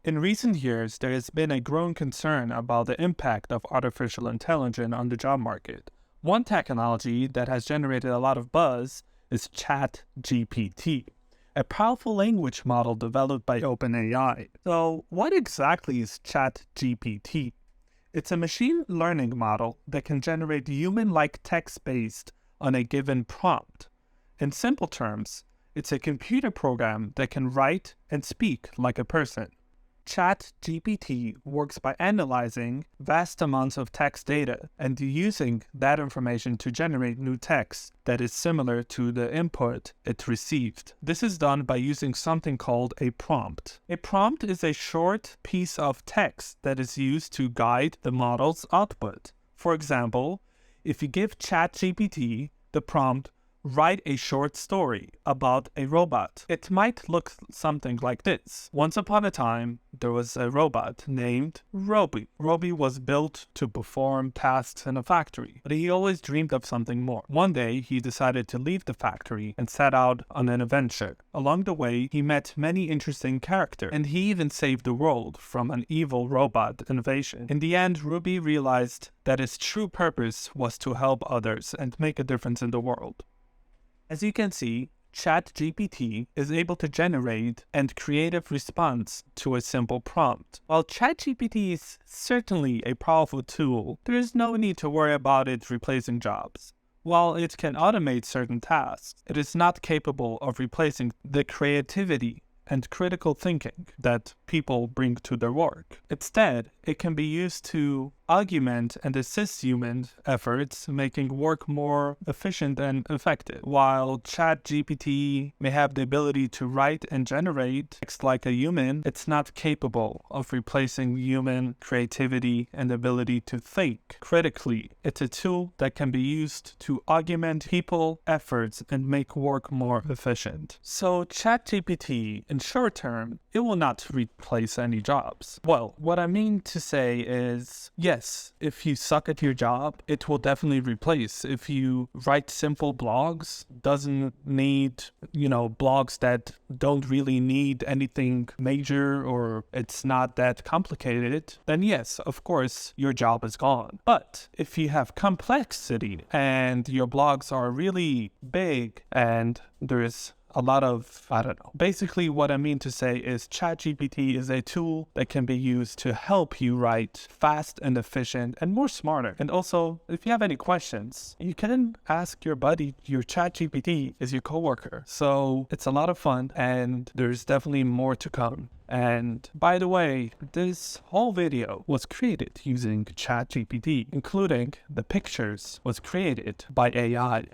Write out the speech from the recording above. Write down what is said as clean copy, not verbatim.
In recent years, there has been a growing concern about the impact of artificial intelligence on the job market. One technology that has generated a lot of buzz is ChatGPT, a powerful language model developed by OpenAI. So, what exactly is ChatGPT? It's a machine learning model that can generate human-like text based on a given prompt. In simple terms, it's a computer program that can write and speak like a person. ChatGPT works by analyzing vast amounts of text data and using that information to generate new text that is similar to the input it received. This is done by using something called a prompt. A prompt is a short piece of text that is used to guide the model's output. For example, if you give ChatGPT the prompt, "Write a short story about a robot," it might look something like this. Once upon a time, there was a robot named Roby. Roby was built to perform tasks in a factory, but he always dreamed of something more. One day, he decided to leave the factory and set out on an adventure. Along the way, he met many interesting characters, and he even saved the world from an evil robot invasion. In the end, Ruby realized that his true purpose was to help others and make a difference in the world. As you can see, ChatGPT is able to generate and creative response to a simple prompt. While ChatGPT is certainly a powerful tool, there is no need to worry about it replacing jobs. While it can automate certain tasks, it is not capable of replacing the creativity and critical thinking that people bring to their work. Instead, it can be used to augment and assist human efforts, making work more efficient and effective. While ChatGPT may have the ability to write and generate text like a human, it's not capable of replacing human creativity and ability to think critically. It's a tool that can be used to augment people efforts and make work more efficient. So ChatGPT, in short term, it will not replace any jobs. Well, what I mean to say is, yes, if you suck at your job, it will definitely replace. If you write simple blogs, doesn't need, blogs that don't really need anything major or it's not that complicated, then yes, of course, your job is gone. But if you have complexity and your blogs are really big and there's a lot of, Basically, what I mean to say is ChatGPT is a tool that can be used to help you write fast and efficient and more smarter. And also, if you have any questions, you can ask your buddy. Your ChatGPT is your coworker. So it's a lot of fun and there's definitely more to come. And by the way, this whole video was created using ChatGPT, including the pictures was created by AI.